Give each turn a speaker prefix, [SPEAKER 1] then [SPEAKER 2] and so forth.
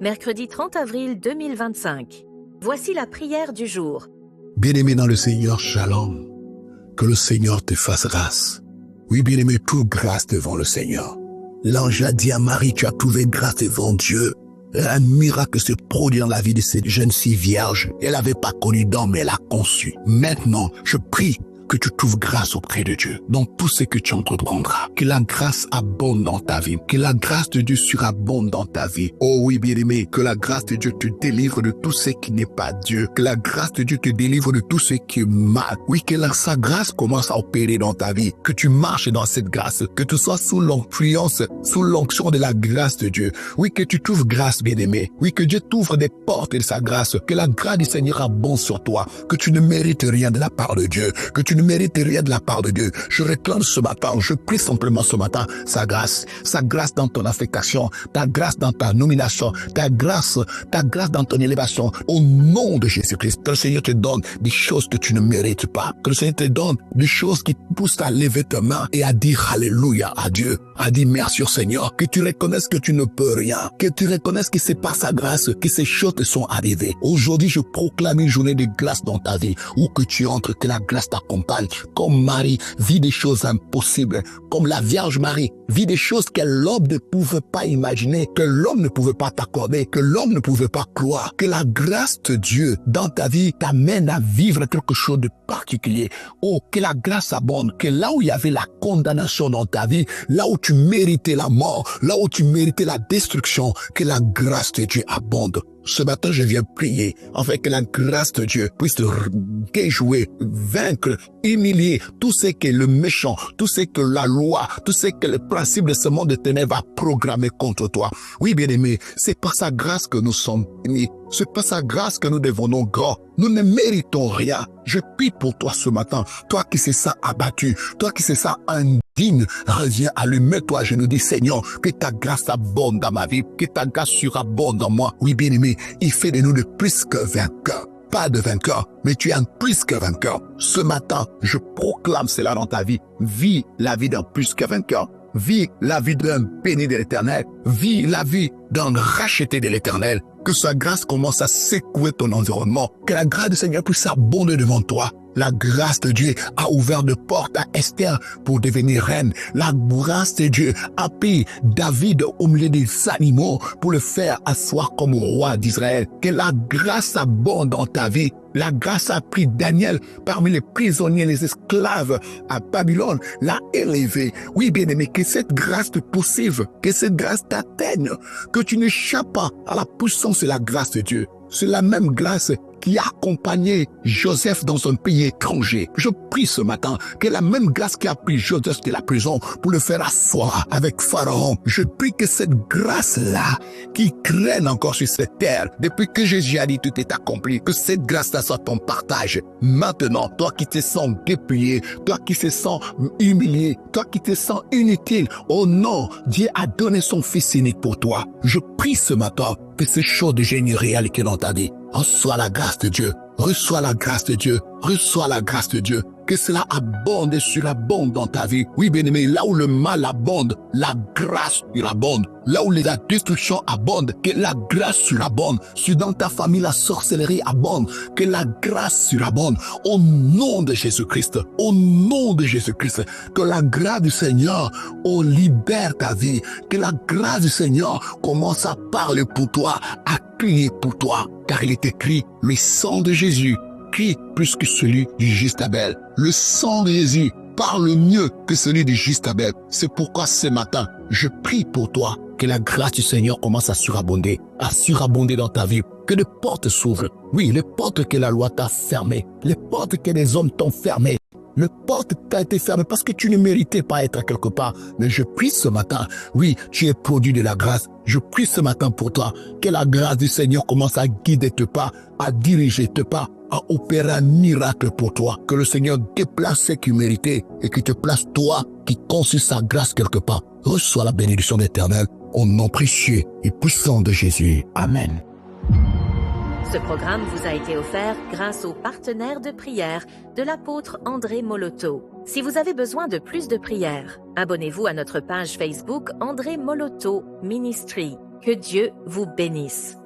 [SPEAKER 1] mercredi 30 avril 2025. Voici la prière du jour.
[SPEAKER 2] Bien-aimé dans le Seigneur, shalom. Que le Seigneur te fasse grâce. Oui, bien-aimé, trouve grâce devant le Seigneur. L'ange a dit à Marie, tu as trouvé grâce devant Dieu. Un miracle se produit dans la vie de cette jeune fille vierge. Elle n'avait pas connu d'homme, mais elle a conçu. Maintenant, je prie que tu trouves grâce auprès de Dieu dans tout ce que tu entreprendras. Que la grâce abonde dans ta vie. Que la grâce de Dieu surabonde dans ta vie. Oh oui, bien-aimé, que la grâce de Dieu te délivre de tout ce qui n'est pas Dieu. Que la grâce de Dieu te délivre de tout ce qui est mal. Oui, que sa grâce commence à opérer dans ta vie. Que tu marches dans cette grâce. Que tu sois sous l'influence, sous l'onction de la grâce de Dieu. Oui, que tu trouves grâce, bien-aimé. Oui, que Dieu t'ouvre des portes de sa grâce. Que la grâce du Seigneur abonde sur toi. Que tu ne mérites rien de la part de Dieu. Que tu ne mérites rien de la part de Dieu. Je réclame ce matin, je prie simplement ce matin, sa grâce dans ton affectation, ta grâce dans ta nomination, ta grâce dans ton élévation, au nom de Jésus-Christ. Que le Seigneur te donne des choses que tu ne mérites pas. Que le Seigneur te donne des choses qui te poussent à lever ta main et à dire alléluia à Dieu, à dire merci au Seigneur. Que tu reconnaisses que tu ne peux rien, que tu reconnaisses que c'est par sa grâce que ces choses te sont arrivées. Aujourd'hui, je proclame une journée de grâce dans ta vie, où que tu entres, que la grâce t'accompagne. Comme Marie vit des choses impossibles, comme la Vierge Marie vit des choses que l'homme ne pouvait pas imaginer, que l'homme ne pouvait pas t'accorder, que l'homme ne pouvait pas croire. Que la grâce de Dieu dans ta vie t'amène à vivre quelque chose de particulier. Oh, que la grâce abonde, que là où il y avait la condamnation dans ta vie, là où tu méritais la mort, là où tu méritais la destruction, que la grâce de Dieu abonde. Ce matin, je viens prier afin que la grâce de Dieu puisse te déjouer, vaincre, humilier tout ce que le méchant, tout ce que la loi, tout ce que le principe de ce monde de ténèbres a programmé contre toi. Oui, bien-aimé, c'est par sa grâce que nous sommes bénis. C'est par sa grâce que nous devenons grands. Nous ne méritons rien. Je prie pour toi ce matin. Toi qui sais ça abattu, toi qui sais ça indigne, reviens à lui, mets-toi à genoux, dis Seigneur, que ta grâce abonde dans ma vie, que ta grâce surabonde dans moi. Oui, bien-aimé, il fait de nous de plus que vainqueurs. Pas de vainqueur, mais tu es un plus que vainqueur. Ce matin, je proclame cela dans ta vie. Vis la vie d'un plus que vainqueur. Vis la vie d'un béni de l'Éternel. Vis la vie d'un racheté de l'Éternel. Que sa grâce commence à secouer ton environnement. Que la grâce du Seigneur puisse abonder devant toi. La grâce de Dieu a ouvert de portes à Esther pour devenir reine. La grâce de Dieu a pris David au milieu des animaux pour le faire asseoir comme roi d'Israël. Que la grâce abonde dans ta vie. La grâce a pris Daniel parmi les prisonniers, les esclaves à Babylone, l'a élevé. Oui, bien-aimé, que cette grâce te poursuive, que cette grâce t'atteigne, que tu n'échappes pas à la puissance de la grâce de Dieu. C'est la même grâce qui a accompagné Joseph dans un pays étranger. Je prie ce matin que la même grâce qui a pris Joseph de la prison pour le faire asseoir avec Pharaon. Je prie que cette grâce-là qui traîne encore sur cette terre, depuis que Jésus a dit tout est accompli, que cette grâce-là soit ton partage. Maintenant, toi qui te sens dépouillé, toi qui te sens humilié, toi qui te sens inutile, oh non, Dieu a donné son Fils unique pour toi. Je prie ce matin que ces choses de génie réalité dans ta vie. Reçois la grâce de Dieu. Reçois la grâce de Dieu. Reçois la grâce de Dieu. Que cela abonde et surabonde dans ta vie. Oui, bien-aimé, là où le mal abonde, la grâce surabonde. Là où la destruction abonde, que la grâce surabonde. Si dans ta famille la sorcellerie abonde, que la grâce surabonde. Au nom de Jésus-Christ, au nom de Jésus-Christ, que la grâce du Seigneur, libère ta vie. Que la grâce du Seigneur commence à parler pour toi, à crier pour toi. Car il est écrit, le sang de Jésus crie plus que celui du juste Abel. Le sang de Jésus parle mieux que celui du juste Abel. C'est pourquoi ce matin, je prie pour toi que la grâce du Seigneur commence à surabonder dans ta vie. Que les portes s'ouvrent. Oui, les portes que la loi t'a fermées, les portes que les hommes t'ont fermées. Le porte t'a été fermé parce que tu ne méritais pas être quelque part. Mais je prie ce matin, oui, tu es produit de la grâce. Je prie ce matin pour toi que la grâce du Seigneur commence à guider tes pas, à diriger tes pas, à opérer un miracle pour toi. Que le Seigneur déplace ce qu'il méritait et qu'il te place toi qui conçut sa grâce quelque part. Reçois la bénédiction d'Éternel au nom précieux et puissant de Jésus. Amen.
[SPEAKER 1] Ce programme vous a été offert grâce aux partenaires de prière de l'apôtre André Moloto. Si vous avez besoin de plus de prières, abonnez-vous à notre page Facebook André Moloto Ministry. Que Dieu vous bénisse.